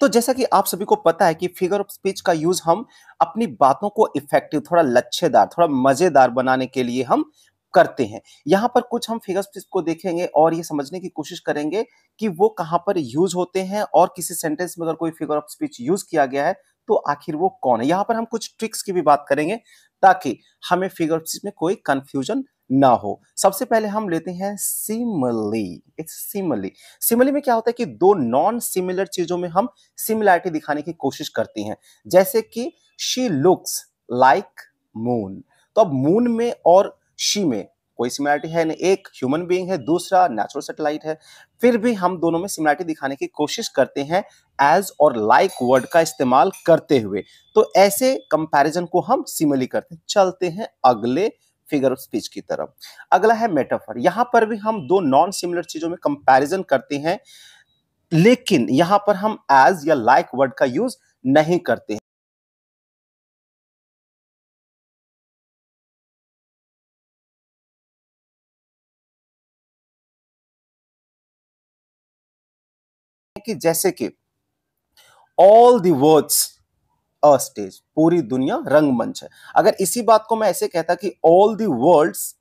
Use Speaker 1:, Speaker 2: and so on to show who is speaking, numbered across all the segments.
Speaker 1: तो जैसा कि आप सभी को पता है कि फिगर ऑफ स्पीच का यूज हम अपनी बातों को इफेक्टिव, थोड़ा लच्छेदार, थोड़ा मजेदार बनाने के लिए हम करते हैं। यहाँ पर कुछ हम फिगर ऑफ स्पीच को देखेंगे और ये समझने की कोशिश करेंगे कि वो कहाँ पर यूज होते हैं और किसी सेंटेंस में अगर कोई फिगर ऑफ स्पीच यूज किया गया है तो आखिर वो कौन है। यहाँ पर हम कुछ ट्रिक्स की भी बात करेंगे ताकि हमें फिगर ऑफ स्पीच में कोई कंफ्यूजन ना हो। सबसे पहले हम लेते हैं सिमिली। It's simile. सिमिली में क्या होता है कि दो नॉन सिमिलर चीजों में हम सिमिलैरिटी दिखाने की कोशिश करते हैं, जैसे कि शी लुक्स लाइक मून। तो अब मून में और शी में कोई सिमिलैरिटी है नहीं, एक ह्यूमन बीइंग है, दूसरा नेचुरल सैटेलाइट है, फिर भी हम दोनों में सिमिलैरिटी दिखाने की कोशिश करते हैं एज और लाइक वर्ड का इस्तेमाल करते हुए। तो ऐसे कंपैरिजन को हम सिमिली करते हैं। चलते हैं अगले फिगर ऑफ स्पीच की तरफ। अगला है मेटाफर। यहां पर भी हम दो नॉन सिमिलर चीजों में कंपैरिजन करते हैं, लेकिन यहां पर हम एज या लाइक वर्ड का यूज नहीं करते हैं। कि जैसे कि all the words a stage, पूरी दुनिया रंगमंच है। अगर इसी बात को मैं ऐसे कहता कि all the worlds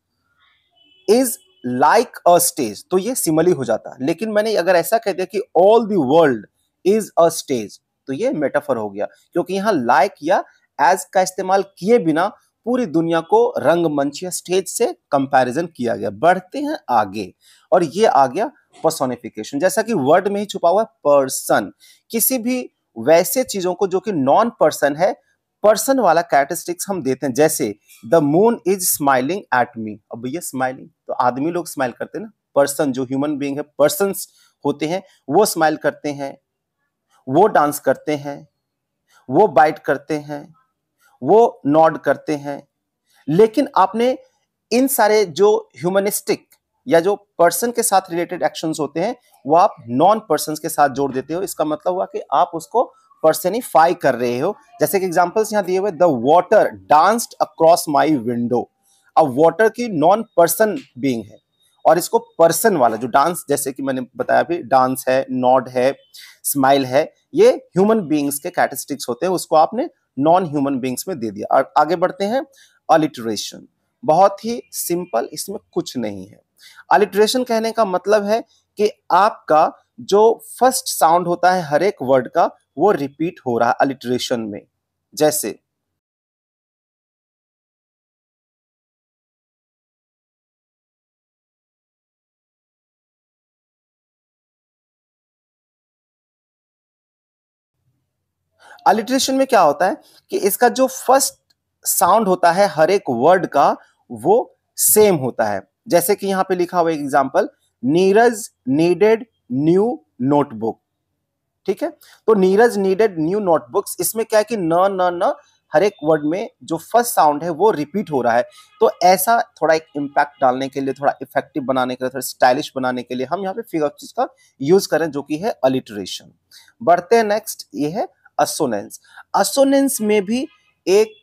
Speaker 1: is like a stage तो ये सिमिली हो जाता। लेकिन मैंने अगर ऐसा कह दिया कि all the world is a stage तो ये मेटाफर हो गया, क्योंकि यहां लाइक या एज का इस्तेमाल किए बिना पूरी दुनिया को रंगमंच या स्टेज से कंपैरिजन किया गया। बढ़ते हैं आगे और ये आ गया पर्सोनिफिकेशन। जैसा कि वर्ड में ही छुपा हुआ है पर्सन, किसी भी वैसे चीजों को जो कि नॉन पर्सन है, पर्सन वाला कैरेक्टरिस्टिक्स हम देते हैं। जैसे the moon is smiling at me. अब भैया स्माइलिंग तो आदमी लोग स्माइल करते हैं ना, पर्सन जो ह्यूमन बीइंग है, पर्सन्स होते हैं, वो स्माइल करते हैं, वो डांस करते हैं, वो बाइट करते हैं, वो नॉड करते हैं। लेकिन आपने इन सारे जो ह्यूमनिस्टिक या जो पर्सन के साथ रिलेटेड एक्शंस होते हैं वो आप नॉन पर्सन के साथ जोड़ देते हो। इसका मतलब हुआ कि आप उसको पर्सनिफाई कर रहे हो। जैसे कि एग्जांपल्स यहां दिए हुए, the water danced across my window. अब वाटर की नॉन पर्सन बीइंग है और इसको पर्सन वाला जो डांस, जैसे कि मैंने बताया भी, डांस है, नॉड है, स्माइल है, ये ह्यूमन बीइंग्स के कैरेक्टरिस्टिक्स होते हैं, उसको आपने नॉन ह्यूमन बीइंग्स में दे दिया। और आगे बढ़ते हैं अलिटरेशन। बहुत ही सिंपल, इसमें कुछ नहीं है। अलिटरेशन कहने का मतलब है कि आपका जो फर्स्ट साउंड होता है हर एक वर्ड का वो रिपीट हो रहा है अलिटरेशन में। जैसे अलिटरेशन में क्या होता है कि इसका जो फर्स्ट साउंड होता है हर एक वर्ड का वो सेम होता है। जैसे कि यहां पे लिखा हुआ एक example, Neeraj needed new notebook. ठीक है, तो नीरज नीडेड न्यू नोटबुक्स, इसमें क्या है कि न न न हर एक वर्ड में जो फर्स्ट साउंड है वो रिपीट हो रहा है। तो ऐसा थोड़ा एक इंपैक्ट डालने के लिए, थोड़ा इफेक्टिव बनाने के लिए, थोड़ा स्टाइलिश बनाने के लिए हम यहाँ पे फिगर ऑफ स्पीच का यूज करें, जो कि है अलिटरेशन। बढ़ते हैं नेक्स्ट, ये है असोनेंस। असोनेंस में भी एक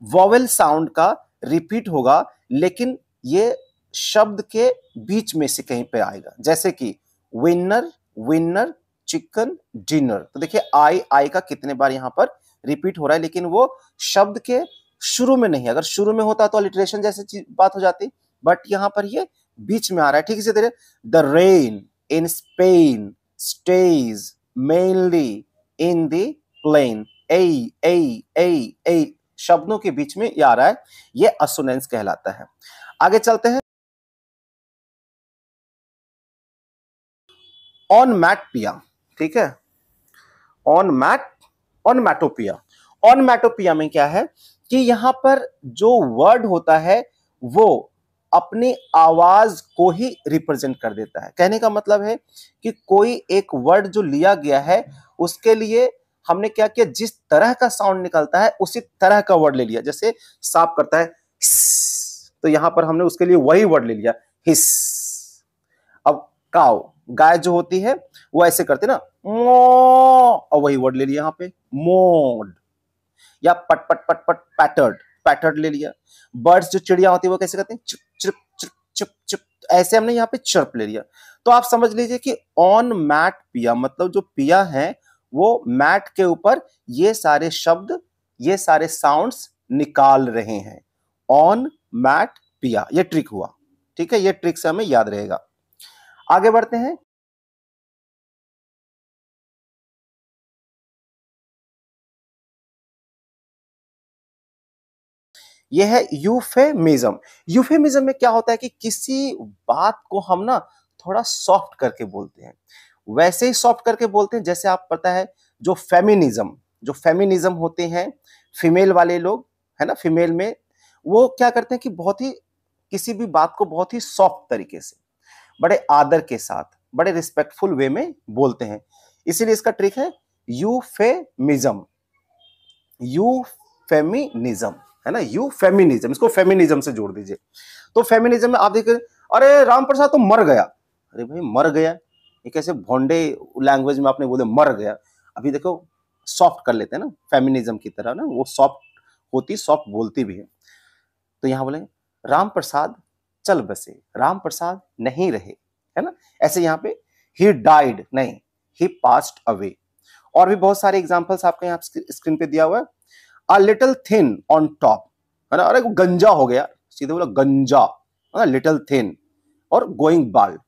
Speaker 1: वॉवेल साउंड का रिपीट होगा, लेकिन ये शब्द के बीच में से कहीं पे आएगा। जैसे कि विनर विनर चिकन डिनर। तो देखिए आई आई का कितने बार यहां पर रिपीट हो रहा है, लेकिन वो शब्द के शुरू में नहीं। अगर शुरू में होता तो अलिटरेशन जैसे बात हो जाती, बट यहां पर ये बीच में आ रहा है। ठीक है, इसी तरह the rain in Spain stays mainly in the plain. ए ए ए ए शब्दों के बीच में ये आ रहा है, ये असोनेंस कहलाता है। आगे चलते हैं, ऑन मैट पिया। ठीक है, ऑन मैट, ऑन मैटोपिया। ऑन मैटोपिया में क्या है कि यहां पर जो वर्ड होता है वो अपनी आवाज को ही रिप्रेजेंट कर देता है। कहने का मतलब है कि कोई एक वर्ड जो लिया गया है उसके लिए हमने क्या किया, जिस तरह का साउंड निकलता है उसी तरह का वर्ड ले लिया। जैसे सांप करता है हिस, तो यहां पर हमने उसके लिए वही वर्ड ले लिया, हिस। अब काव, गाय जो होती है वो ऐसे करते ना, मो, और वही वर्ड ले लिया यहाँ पे मोड। या पट पट पट पट पैटर्ड, पैटर्ड ले लिया। बर्ड्स जो चिड़िया होती है वो कैसे करते हैं, चुप चुप चुप चुप चुप, ऐसे हमने यहाँ पे चर्प ले लिया। तो आप समझ लीजिए कि ऑन मैट पिया मतलब जो पिया है वो मैट के ऊपर ये सारे शब्द, ये सारे साउंड्स निकाल रहे हैं। ऑन मैट पिया, ये ट्रिक हुआ। ठीक है, ये ट्रिक से हमें याद रहेगा। आगे बढ़ते हैं। यह है यूफेमिज्म। यूफेमिज्म में क्या होता है कि किसी बात को हम ना थोड़ा सॉफ्ट करके बोलते हैं, वैसे ही सॉफ्ट करके बोलते हैं जैसे आप पता है जो फेमिनिज्म होते हैं, फीमेल वाले लोग है ना, फीमेल में वो क्या करते हैं कि बहुत ही किसी भी बात को बहुत ही सॉफ्ट तरीके से, बड़े आदर के साथ, बड़े रिस्पेक्टफुल वे में बोलते हैं। इसीलिए इसका ट्रिक है यूफेमिज्म। यूफेमिनिज्म है ना, यूफेमिनिज्म, इसको फेमिनिज्म से जोड़ दीजिए। तो फेमिनिज्म में आप देखिए, अरे राम प्रसाद तो मर गया। अरे भाई मर गया, ये कैसे भोंडे लैंग्वेज में आपने बोले मर गया। अभी देखो सॉफ्ट कर लेते हैं ना, फेमिनिज्म की तरह ना, वो सॉफ्ट होती, सॉफ्ट बोलती भी है। तो यहां बोले राम प्रसाद चल बसे, राम प्रसाद नहीं रहे, है ना। ऐसे यहाँ पे ही डाइड नहीं, ही पास्ड अवे। और भी बहुत सारे एग्जांपल्स आपके यहाँ स्क्रीन पे दिया हुआ है। A little thin on top, है ना, अरे गंजा हो गया, सीधे बोला गंजा, है ना, लिटिल थिन, और going bald,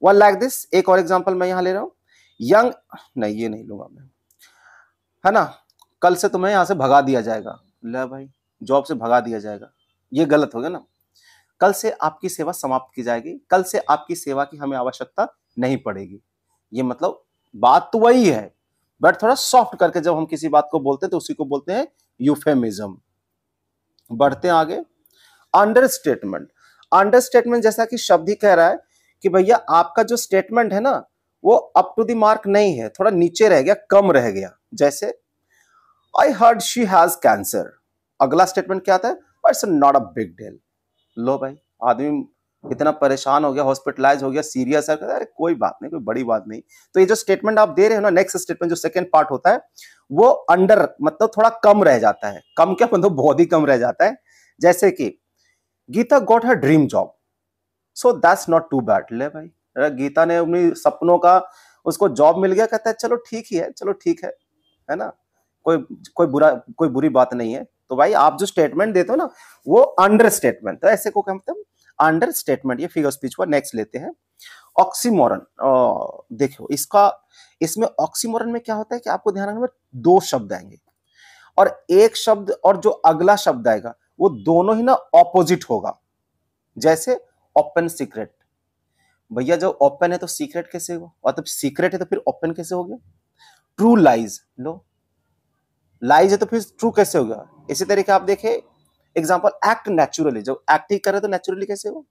Speaker 1: one like this. एक और एग्जांपल मैं यहां ले रहा हूं, यंग, नहीं ये नहीं लूंगा मैं, है ना, कल से तुम्हें यहां से भगा दिया जाएगा। ले भाई, जॉब से भगा दिया जाएगा, ये गलत हो गया ना। कल से आपकी सेवा समाप्त की जाएगी, कल से आपकी सेवा की हमें आवश्यकता नहीं पड़ेगी। ये मतलब बात तो वही है, बट थोड़ा सॉफ्ट करके जब हम किसी बात को बोलते हैं तो उसी को बोलते हैं यूफेमिज्म। बढ़ते हैं आगे। अंडरस्टेटमेंट। अंडरस्टेटमेंट जैसा कि शब्द ही कह रहा है कि भैया आपका जो स्टेटमेंट है ना वो अप टू द मार्क नहीं है, थोड़ा नीचे रह गया, कम रह गया। जैसे I heard she has cancer, अगला स्टेटमेंट क्या आता है, it's not a big deal. लो भाई, आदमी इतना परेशान हो गया, हॉस्पिटलाइज हो गया, सीरियस है, अरे कोई बात नहीं, कोई बड़ी बात नहीं। तो ये जो स्टेटमेंट आप दे रहे हो ना, नेक्स्ट स्टेटमेंट जो सेकंड पार्ट होता है वो अंडर मतलब थोड़ा कम रह जाता है। कम क्या मतलब बहुत ही कम रह जाता है। जैसे कि Geeta got her dream job, so that's not too bad. ले भाई, अरे गीता ने अपनी सपनों का उसको जॉब मिल गया, कहता है चलो ठीक ही है, चलो ठीक है ना, कोई कोई बुरी बात नहीं है। तो भाई आप जो स्टेटमेंट देते हो ना वो अंडर स्टेटमेंट, तो ऐसे को कहते हैं अंडर स्टेटमेंट। ये फिगर स्पीच पर नेक्स्ट लेते हैं। ऑक्सीमोरन, देखो इसमें ऑक्सीमोरन में क्या होता है कि आपको ध्यान रखना, दो शब्द आएंगे और एक शब्द और जो अगला शब्द आएगा वो दोनों ही ना ऑपोजिट होगा। जैसे ओपन सीक्रेट, भैया जब ओपन है तो सीक्रेट कैसे हुआ, और तब सीक्रेट है तो फिर ओपन कैसे हो गया। ट्रू लाइज, लो लाइज है तो फिर ट्रू कैसे हो गया। इसी तरीके आप देखें एग्जांपल, एक्ट नेचुरली, जब एक्ट ही करे तो नेचुरली कैसे हो।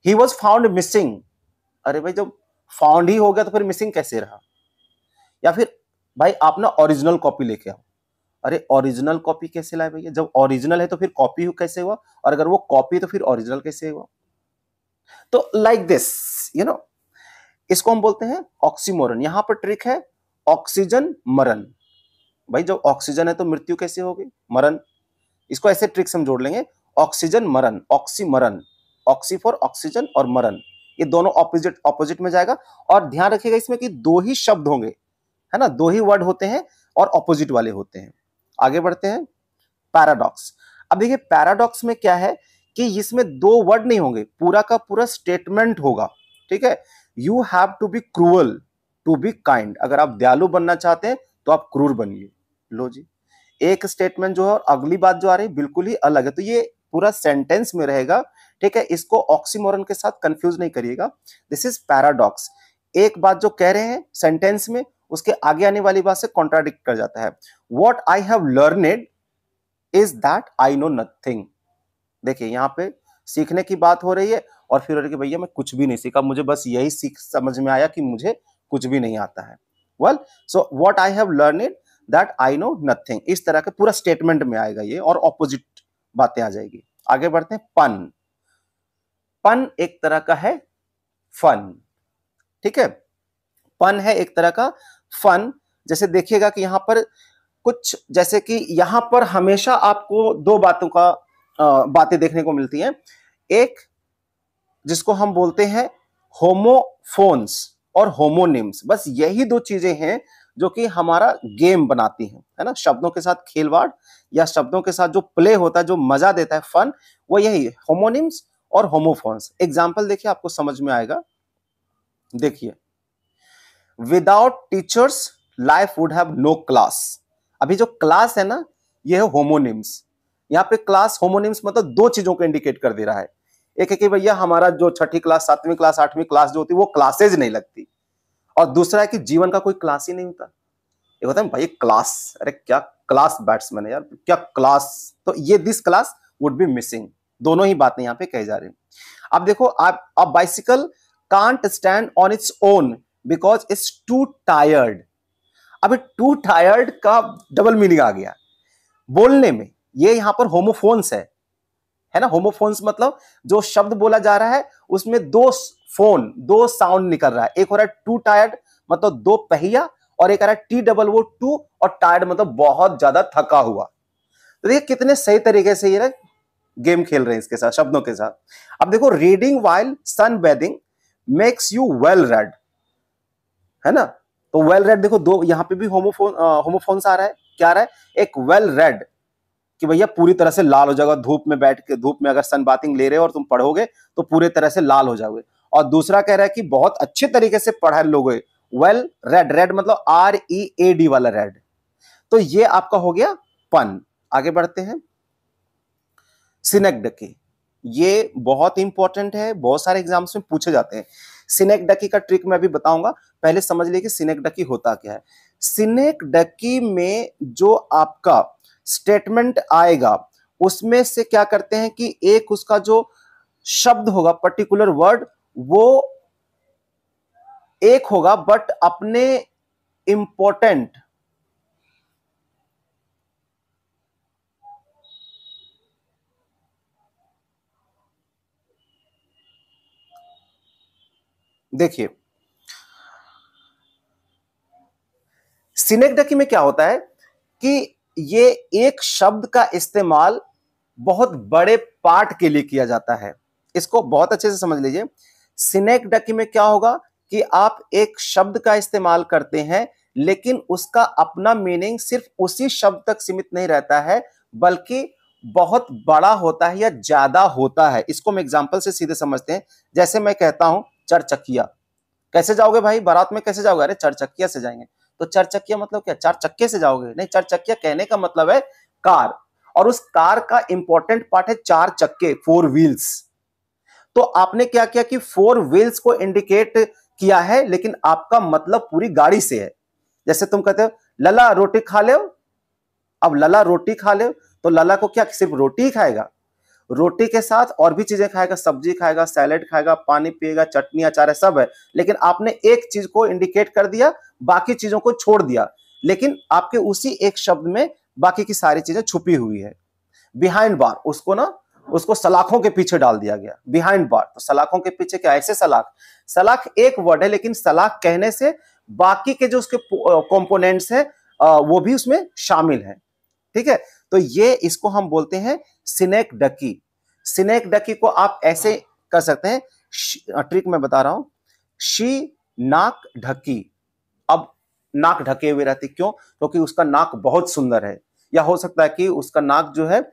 Speaker 1: ही वॉज फाउंड मिसिंग, अरे भाई जब फाउंड ही हो गया तो फिर मिसिंग कैसे रहा। या फिर भाई आप ना ओरिजिनल कॉपी लेके आओ, अरे ओरिजिनल कॉपी कैसे लाए भैया, जब ओरिजिनल है तो फिर कॉपी कैसे हुआ, और अगर वो कॉपी तो फिर ओरिजिनल कैसे हुआ। तो लाइक दिस, यू नो, इसको हम बोलते हैं ऑक्सीमोरन। यहां पर ट्रिक है ऑक्सीजन मरण, भाई जब ऑक्सीजन है तो मृत्यु कैसे होगी, मरण। इसको ऐसे ट्रिक से हम जोड़ लेंगे, ऑक्सीजन मरण, ऑक्सीमरण, ऑक्सी फॉर ऑक्सीजन और मरण, ये दोनों ऑपोजिट ऑपोजिट में जाएगा। और ध्यान रखिएगा इसमें कि दो ही शब्द होंगे, है ना, दो ही वर्ड होते हैं और ऑपोजिट वाले होते हैं। आगे बढ़ते हैं। पैराडॉक्स। अब देखिए पैराडॉक्स में क्या है कि इसमें दो वर्ड नहीं होंगे, पूरा का पूरा स्टेटमेंट होगा। ठीक है, you have to be cruel to be kind, अगर आप दयालु बनना चाहते हैं तो आप क्रूर बनिए। लो जी, एक स्टेटमेंट जो है और अगली बात जो आ रही है बिल्कुल ही अलग है, तो ये पूरा सेंटेंस में रहेगा। ठीक है, इसको ऑक्सीमोरन के साथ कंफ्यूज नहीं करिएगा, दिस इज पैराडॉक्स। एक बात जो कह रहे हैं सेंटेंस में उसके आगे आने वाली बात से कॉन्ट्राडिक्ट कर जाता है। What I have learned is that I know nothing. देखिए यहां पे सीखने की बात हो रही है और फिर कि भैया मैं कुछ भी नहीं सीखा, मुझे बस यही सीख समझ में आया कि मुझे कुछ भी नहीं आता है। Well, so what I have learned that I know nothing, इस तरह के पूरा स्टेटमेंट में आएगा ये और ऑपोजिट बातें आ जाएगी। आगे बढ़ते हैं। पन। पन एक तरह का है फन। ठीक है, पन है एक तरह का फन। जैसे देखिएगा कि यहां पर कुछ, जैसे कि यहां पर हमेशा आपको दो बातों का बातें देखने को मिलती हैं। एक जिसको हम बोलते हैं होमोफोन्स और होमोनिम्स, बस यही दो चीजें हैं जो कि हमारा गेम बनाती है ना, शब्दों के साथ खेलवाड़ या शब्दों के साथ जो प्ले होता है, जो मजा देता है, फन, वो यही होमोनिम्स और होमोफोन्स। एग्जाम्पल देखिए, आपको समझ में आएगा। देखिए, without teachers life would have no class. अभी जो क्लास है ना, ये है होमोनिम्स। यहाँ पे क्लास होमोनिम्स मतलब दो चीजों को इंडिकेट कर दे रहा है। एक है कि भैया हमारा जो छठी क्लास, सातवीं क्लास, आठवीं क्लास जो होती है वो क्लासेज नहीं लगती, और दूसरा है कि जीवन का कोई क्लास ही नहीं होता। ये होता है भाई क्लास, अरे क्या क्लास बैट्समैन है यार, क्या क्लास, तो ये this class would be missing. दोनों ही बातें यहाँ पे कही जा रही है। अब देखो, आप bicycle can't stand on its own because it's to tired. अब टू टायर्ड का डबल मीनिंग आ गया बोलने में। ये यहां पर होमोफोन्स है ना। होमोफोन्स मतलब जो शब्द बोला जा रहा है उसमें दो साउंड निकल रहा है। एक हो रहा है टू टायर्ड मतलब दो पहिया, और एक आ रहा है टी डबल वो टू, और टायर्ड मतलब बहुत ज्यादा थका हुआ। तो देखिए कितने सही तरीके से ये गेम खेल रहे हैं इसके साथ, शब्दों के साथ। अब देखो, reading while sunbathing makes you well read, है ना। तो वेल रेड देखो, दो यहां पे भी होमोफोन्स आ रहा है। क्या आ रहा है? एक वेल रेड कि भैया पूरी तरह से लाल हो जाएगा, धूप में बैठ के, धूप में अगर सन बाथिंग ले रहे हो और तुम पढ़ोगे तो पूरी तरह से लाल हो जाओगे। और दूसरा कह रहा है कि बहुत अच्छे तरीके से पढ़ा लोगे, वेल रेड। रेड मतलब READ वाला रेड। तो ये आपका हो गया पन। आगे बढ़ते हैं। सिनेक्डकी, ये बहुत इंपॉर्टेंट है, बहुत सारे एग्जाम्स में पूछे जाते हैं। सिनेक्डकी का ट्रिक मैं अभी बताऊंगा, पहले समझ लीजिए कि सिनेक्डकी होता क्या है। सिनेक्डकी में जो आपका स्टेटमेंट आएगा उसमें से क्या करते हैं कि एक उसका जो शब्द होगा, पर्टिकुलर वर्ड, वो एक होगा बट अपने इंपॉर्टेंट देखिए, सिनेक्डकी में क्या होता है कि ये एक शब्द का इस्तेमाल बहुत बड़े पार्ट के लिए किया जाता है। इसको बहुत अच्छे से समझ लीजिए। सिनेक्डकी में क्या होगा कि आप एक शब्द का इस्तेमाल करते हैं, लेकिन उसका अपना मीनिंग सिर्फ उसी शब्द तक सीमित नहीं रहता है, बल्कि बहुत बड़ा होता है या ज्यादा होता है। इसको हम एग्जांपल से सीधे समझते हैं। जैसे मैं कहता हूं चरचकिया, कैसे जाओगे भाई बारात में, कैसे जाओगे? अरे चरचकिया से जाएंगे। तो चरचकिया मतलब क्या? चार चक्के से जाओगे? नहीं, चरचकिया कहने का मतलब है कार, और उस कार का इंपॉर्टेंट पार्ट है चार चक्के, फोर व्हील्स। तो आपने क्या किया कि फोर व्हील्स को इंडिकेट किया है, लेकिन आपका मतलब पूरी गाड़ी से है। जैसे तुम कहते हो लला रोटी खा ले, अब लला रोटी खा ले, तो लला को क्या सिर्फ रोटी ही खाएगा? रोटी के साथ और भी चीजें खाएगा, सब्जी खाएगा, सैलेड खाएगा, पानी पिएगा, चटनी अचार है, सब है। लेकिन आपने एक चीज को इंडिकेट कर दिया, बाकी चीजों को छोड़ दिया, लेकिन आपके उसी एक शब्द में बाकी की सारी चीजें छुपी हुई है। बिहाइंड बार, उसको सलाखों के पीछे डाल दिया गया, बिहाइंड बार। तो सलाखों के पीछे क्या? ऐसे सलाख। सलाख एक वर्ड है, लेकिन सलाख कहने से बाकी के जो उसके कंपोनेंट्स है वो भी उसमें शामिल है। ठीक है, तो ये इसको हम बोलते हैं सिनेक्डकी। सिनेक्डकी को आप ऐसे कर सकते हैं, ट्रिक मैं बता रहा हूं। शी नाक ढकी। अब नाक ढके हुए रहती, क्यों? क्योंकि उसका नाक बहुत सुंदर है, या हो सकता है कि उसका नाक जो है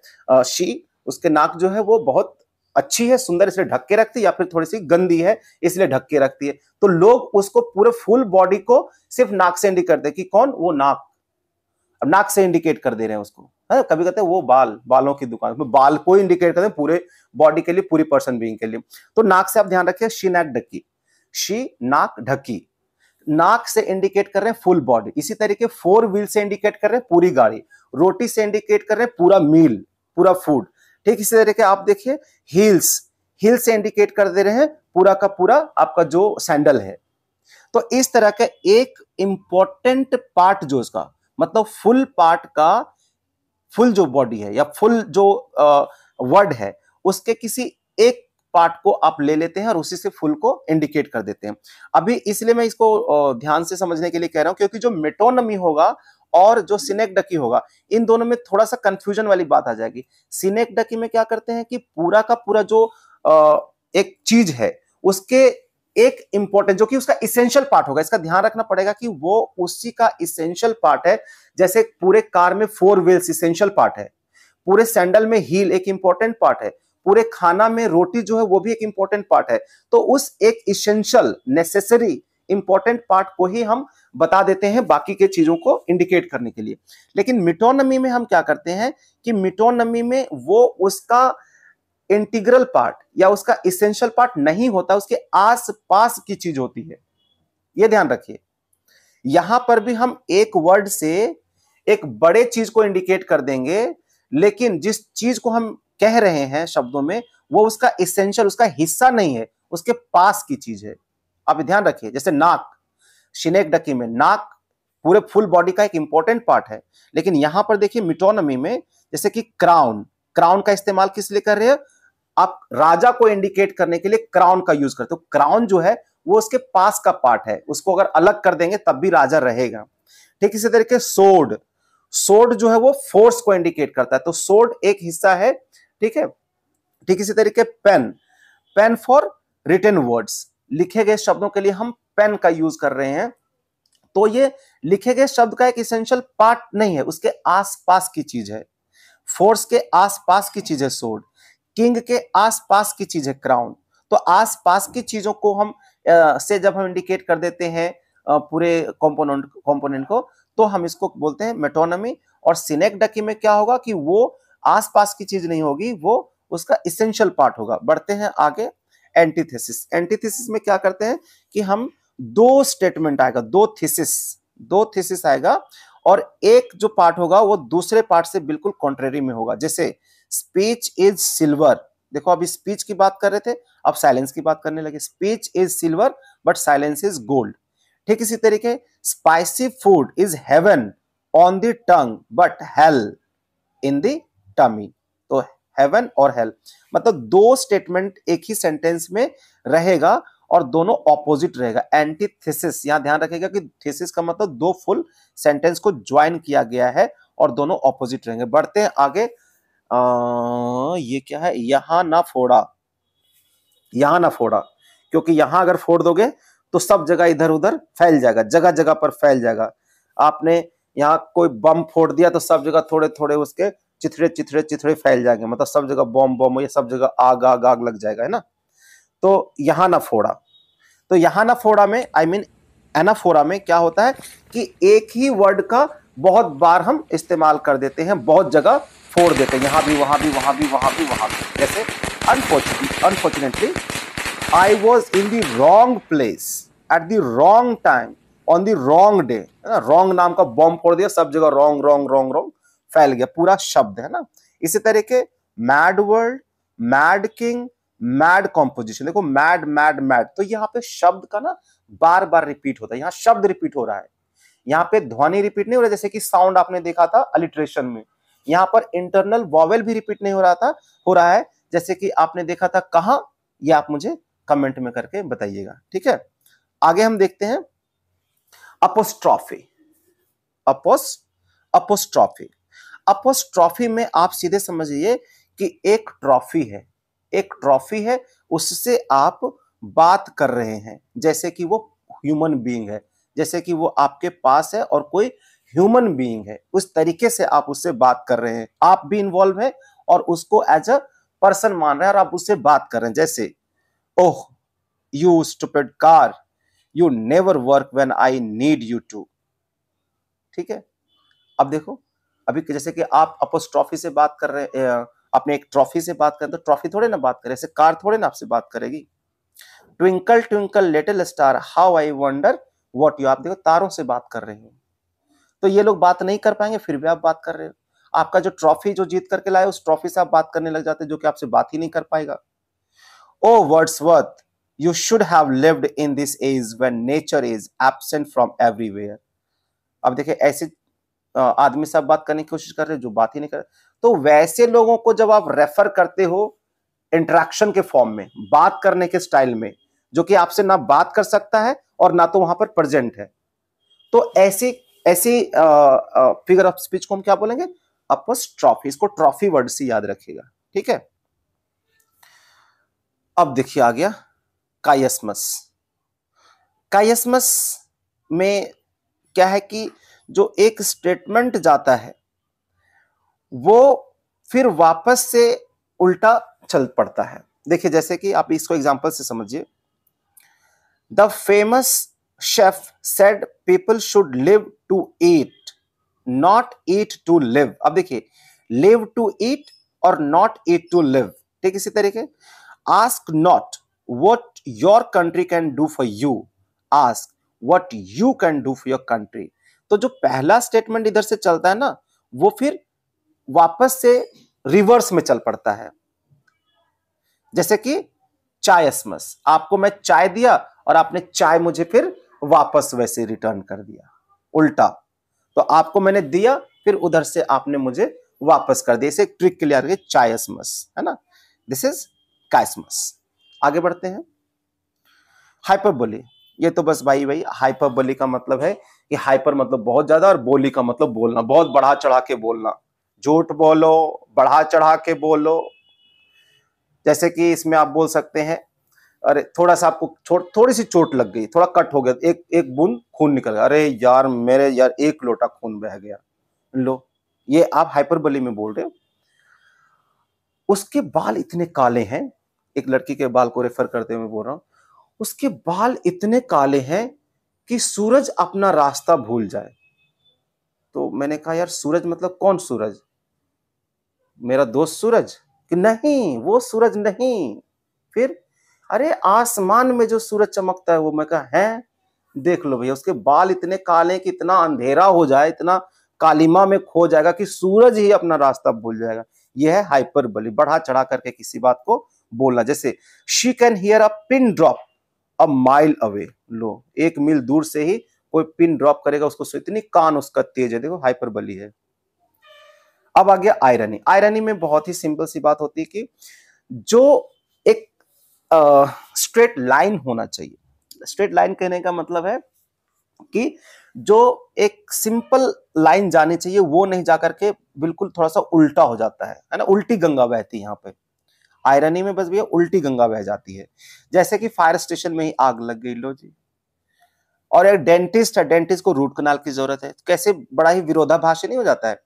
Speaker 1: उसके नाक जो है वो बहुत अच्छी है, सुंदर, इसलिए ढक के रखती है, या फिर थोड़ी सी गंदी है इसलिए ढक के रखती है। तो लोग उसको पूरे फुल बॉडी को सिर्फ नाक से इंडिकेट करते हैं कि कौन? वो नाक। अब नाक से इंडिकेट कर दे रहे हैं उसको, है? कभी कहते हैं वो बालों की दुकान में बाल को इंडिकेट करते हैं पूरे बॉडी के लिए, पूरी पर्सन बीइंग के लिए। तो नाक से आप ध्यान रखिए, शी नाक ढकी, शी नाक ढकी। नाक से इंडिकेट कर रहे हैं फुल बॉडी। इसी तरीके फोर व्हील से इंडिकेट कर रहे हैं पूरी गाड़ी। रोटी से इंडिकेट कर रहे हैं पूरा मील, पूरा फूड। ठीक इसी तरीके आप देखिए, हील्स, हील से इंडिकेट कर दे रहे हैं पूरा का पूरा आपका जो सैंडल है। तो इस तरह का एक इंपॉर्टेंट पार्ट जो इसका मतलब फुल पार्ट का, फुल जो बॉडी है या फुल जो वर्ड है, उसके किसी एक पार्ट को आप ले लेते हैं और उसी से फुल को इंडिकेट कर देते हैं। अभी इसलिए मैं इसको ध्यान से समझने के लिए कह रहा हूं, क्योंकि जो मेटोनमी होगा और जो सिनेक्डकी होगा, इन दोनों में थोड़ा सा कंफ्यूजन वाली बात आ जाएगी। सिनेक्डकी में क्या करते हैं कि पूरा का पूरा जो एक चीज है उसके एक इंपॉर्टेंट जो कि उसका इसेंशियल पार्ट होगा, इसका ध्यान रखना पड़ेगा कि वो उसी का इसेंशियल पार्ट है। जैसे पूरे कार में 4 व्हील्स इसेंशियल पार्ट है, पूरे सैंडल में हील एक इंपॉर्टेंट पार्ट है, पूरे खाना में रोटी जो है वो भी एक इंपॉर्टेंट पार्ट है। तो उस एक इसेंशियल नेसेसरी इंपॉर्टेंट पार्ट को ही हम बता देते हैं बाकी के चीजों को इंडिकेट करने के लिए। लेकिन मेटोनिमी में हम क्या करते हैं कि मेटोनिमी में वो उसका इंटीग्रल पार्ट या उसका इसेंशियल पार्ट नहीं होता, उसके आसपास की चीज होती है। यह ध्यान रखिए, यहां पर भी हम एक वर्ड से एक बड़े चीज को इंडिकेट कर देंगे, लेकिन जिस चीज को हम कह रहे हैं शब्दों में वो उसका इसेंशियल, उसका हिस्सा नहीं है, उसके पास की चीज है। आप ध्यान रखिए, जैसे नाक, शिनेकडकी में नाक पूरे फुल बॉडी का एक इंपॉर्टेंट पार्ट है, लेकिन यहां पर देखिए मेटोनिमी में जैसे कि क्राउन, क्राउन का इस्तेमाल किस लिए कर रहे हैं आप, राजा को इंडिकेट करने के लिए क्राउन का यूज करते हो। क्राउन जो है वो उसके पास का पार्ट है, उसको अगर अलग कर देंगे तब भी राजा रहेगा। ठीक इसी तरीके सोर्ड, सोर्ड जो है वो फोर्स को इंडिकेट करता है, तो सोर्ड एक हिस्सा है। ठीक है, ठीक इसी तरीके pen, pen for written words, लिखे गए शब्दों के लिए हम पेन का यूज कर रहे हैं। तो ये लिखे गए शब्द का एक इसेंशियल पार्ट नहीं है, उसके आसपास की चीज है। फोर्स के आसपास की चीज है सोर्ड, किंग के आसपास की चीज है क्राउन। तो आसपास की चीजों को हम से जब हम इंडिकेट कर देते हैं पूरे कंपोनेंट को, तो हम इसको बोलते हैं मेटोनिमी। और सिनेकडकी में क्या होगा कि वो आसपास की चीज नहीं होगी, वो उसका इसेंशियल पार्ट होगा। बढ़ते हैं आगे, एंटीथेसिस। एंटीथेसिस में क्या करते हैं कि हम दो स्टेटमेंट आएगा, दो थीसिस आएगा, और एक जो पार्ट होगा वो दूसरे पार्ट से बिल्कुल कॉन्ट्रेरी में होगा। जैसे स्पीच इज सिल्वर, देखो अभी स्पीच की बात कर रहे थे, अब साइलेंस की बात करने लगे। Speech is silver but silence is gold. ठीक इसी तरीके spicy food is heaven on the tongue but hell in the tummy. तो हेवन और हेल मतलब दो स्टेटमेंट एक ही सेंटेंस में रहेगा और दोनों ऑपोजिट रहेगा। एंटीथेसिस, यहां ध्यान रखिएगा कि थीसिस का मतलब दो फुल सेंटेंस को ज्वाइन किया गया है और दोनों ऑपोजिट रहेंगे। बढ़ते हैं आगे, ये क्या है, यहां ना फोड़ा, यहां ना फोड़ा, क्योंकि यहां अगर फोड़ दोगे तो सब जगह इधर उधर फैल जाएगा, जगह जगह पर फैल जाएगा। आपने यहां कोई बम फोड़ दिया तो सब जगह थोड़े थोड़े उसके चिथड़े चिथड़े चिथड़े फैल जाएंगे, मतलब सब जगह बम बम, ये सब जगह आग आग आग लग जाएगा, है ना। तो यहां ना फोड़ा, तो यहां ना फोड़ा में आई मीन एनाफोरा में क्या होता है कि एक ही वर्ड का बहुत बार हम इस्तेमाल कर देते हैं, बहुत जगह फोड़ देते हैं, यहां भी वहां भी वहां भी वहां भी वहां भी। जैसे unfortunately I was in the wrong place at the wrong time on the wrong day, है ना। रॉन्ग नाम का बॉम्ब फोड़ दिया, सब जगह रॉन्ग रॉन्ग रॉन्ग रॉन्ग फैल गया पूरा शब्द, है ना। इसी तरीके mad world, mad king, mad composition. देखो मैड मैड मैड, तो यहाँ पे शब्द का ना बार बार रिपीट होता है, यहाँ शब्द रिपीट हो रहा है, यहाँ पे ध्वनि रिपीट नहीं हो रहा, जैसे कि साउंड आपने देखा था अलिट्रेशन में। यहाँ पर इंटरनल वॉवेल भी रिपीट नहीं हो रहा था, हो रहा है, जैसे कि आपने देखा था कहां, ये आप मुझे कमेंट में करके बताइएगा। ठीक है, आगे हम देखते हैं अपोस्ट्रॉफी। अपोस्ट्रॉफी, अपोस्ट्रॉफी में आप सीधे समझिए कि एक ट्रॉफी है, एक ट्रॉफी है, उससे आप बात कर रहे हैं, जैसे कि वो ह्यूमन बीइंग है, जैसे कि वो आपके पास है और कोई ह्यूमन बीइंग है, उस तरीके से आप उससे बात कर रहे हैं, आप भी इन्वॉल्व है और उसको एज अ पर्सन मान रहे हैं और आप उससे बात कर रहे हैं। जैसे oh you stupid car, you never work when I need you to. ठीक है, अब देखो, अभी जैसे कि आप अपोस्ट्रॉफी से बात कर रहे हैं, अपने एक ट्रॉफी से बात करें तो ट्रॉफी थोड़े ना बात करे, ऐसे कार थोड़े ना आपसे बात करेगी। Twinkle twinkle little star how I wonder what you, आप देखो तारों से बात कर रहे हो, तो ये लोग बात नहीं कर पाएंगे, फिर भी आप बात कर रहे हो। आपका जो ट्रॉफी जो जीत करके लाए, उस ट्रॉफी से आप बात करने लग जाते हैं, जो कि आपसे बात ही नहीं कर पाएगा। O Wordsworth, you should have lived in this age when nature is absent from everywhere. अब देखिए ऐसे आदमी से आप बात करने की कोशिश कर रहे हो जो बात ही नहीं कर रहे, तो वैसे लोगों को जब आप रेफर करते हो इंटरेक्शन के फॉर्म में, बात करने के स्टाइल में, जो कि आपसे ना बात कर सकता है और ना तो वहां पर प्रेजेंट है, तो ऐसी ऐसी फिगर ऑफ स्पीच को हम क्या बोलेंगे, अपोस्ट्रॉफी। इसको ट्रॉफी वर्ड से याद रखिएगा। ठीक है, अब देखिए आ गया कायस्मस। काइस्मस में क्या है कि जो एक स्टेटमेंट जाता है वो फिर वापस से उल्टा चल पड़ता है। देखिए, जैसे कि आप इसको एग्जांपल से समझिए। The famous chef said people should live to eat, not eat to live. अब देखिए, लिव टू ईट और नॉट ईट टू लिव, ठीक इसी तरीके। Ask not what your country can do for you, ask what you can do for your country. तो जो पहला statement इधर से चलता है ना, वो फिर वापस से रिवर्स में चल पड़ता है। जैसे कि चायसमस, आपको मैं चाय दिया और आपने चाय मुझे फिर वापस वैसे रिटर्न कर दिया, उल्टा। तो आपको मैंने दिया, फिर उधर से आपने मुझे वापस कर दिया। इसे ट्रिक क्लियर है, चायसमस, है ना। This is chiasmus. आगे बढ़ते हैं। हाइपरबोली, ये तो बस भाई हाइपरबोली का मतलब है कि हाइपर मतलब बहुत ज्यादा और बोली का मतलब बोलना, बहुत बढ़ा चढ़ा के बोलना। झूठ बोलो, बढ़ा चढ़ा के बोलो। जैसे कि इसमें आप बोल सकते हैं, अरे थोड़ा सा आपको थोड़ी सी चोट लग गई, थोड़ा कट हो गया, एक एक बूंद खून निकल गया, अरे यार मेरे यार एक लोटा खून बह गया। लो, ये आप हाइपरबोली में बोल रहे हो। उसके बाल इतने काले हैं, एक लड़की के बाल को रेफर करते हुए बोल रहा हूं, उसके बाल इतने काले हैं कि सूरज अपना रास्ता भूल जाए। तो मैंने कहा, यार सूरज मतलब कौन सूरज? मेरा दोस्त सूरज? कि नहीं, वो सूरज नहीं। फिर, अरे आसमान में जो सूरज चमकता है वो। मैं कहा, है? देख लो भैया, उसके बाल इतने काले कि इतना अंधेरा हो जाए, इतना कालिमा में खो जाएगा कि सूरज ही अपना रास्ता भूल जाएगा। यह है हाइपरबोली, बढ़ा चढ़ा करके किसी बात को बोलना। जैसे she can hear a pin drop a mile away. लो, 1 मील दूर से ही कोई पिन ड्रॉप करेगा उसको, इतनी कान उसका तेज है। देखो, हाइपरबोली है। अब आ गया आयरनी। आयरनी में बहुत ही सिंपल सी बात होती है कि जो एक स्ट्रेट लाइन होना चाहिए। स्ट्रेट लाइन कहने का मतलब है कि जो एक सिंपल लाइन जानी चाहिए वो नहीं जाकर के बिल्कुल थोड़ा सा उल्टा हो जाता है ना। उल्टी गंगा बहती है यहाँ पे। आयरनी में बस भैया उल्टी गंगा बह जाती है। जैसे कि फायर स्टेशन में ही आग लग गई, लो जी। और एक डेंटिस्ट है, डेंटिस्ट को रूट कनाल की जरूरत है, कैसे बड़ा ही विरोधाभासी नहीं हो जाता है।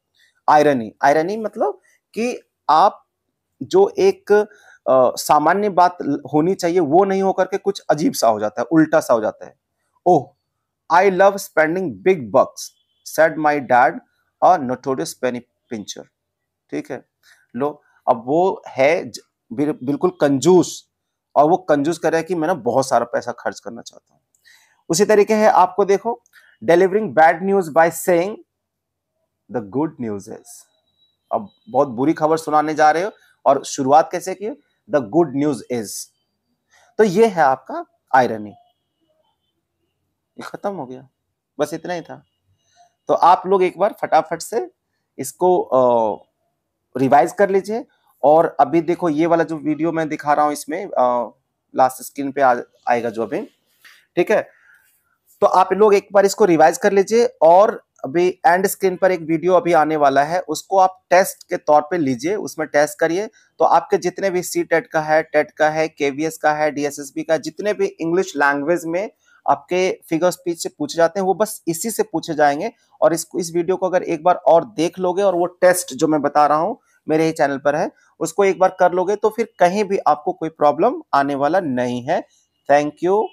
Speaker 1: आयरनी, आयरनी मतलब कि आप जो एक सामान्य बात होनी चाहिए वो नहीं होकर के कुछ अजीब सा हो जाता है, उल्टा सा हो जाता है। Oh, I love spending big bucks, said my dad a notorious penny pincher. ठीक है, लो, अब वो है बिल्कुल कंजूस, और वो कंजूस कर रहा है कि मैं ना बहुत सारा पैसा खर्च करना चाहता हूं। उसी तरीके है, आपको देखो, delivering bad news by saying the good news is. अब बहुत बुरी खबर सुनाने जा रहे हो और शुरुआत कैसे की? The good news is. तो ये है आपका आयरनी। खत्म हो गया, बस इतना ही था। तो आप लोग एक बार फटाफट से इसको रिवाइज कर लीजिए। और अभी देखो, ये वाला जो वीडियो मैं दिखा रहा हूं इसमें लास्ट स्क्रीन पे आएगा जो अभी, ठीक है। तो आप लोग एक बार इसको रिवाइज कर लीजिए। और अभी एंड स्क्रीन पर एक वीडियो अभी आने वाला है, उसको आप टेस्ट के तौर पे लीजिए, उसमें टेस्ट करिए। तो आपके जितने भी सी टेट का है, टेट का है, केवीएस का है, डीएसएसबी का, जितने भी इंग्लिश लैंग्वेज में आपके फिगर स्पीच से पूछे जाते हैं वो बस इसी से पूछे जाएंगे। और इस वीडियो को अगर एक बार और देख लोगे और वो टेस्ट जो मैं बता रहा हूं मेरे ही चैनल पर है उसको एक बार कर लोगे तो फिर कहीं भी आपको कोई प्रॉब्लम आने वाला नहीं है। Thank you.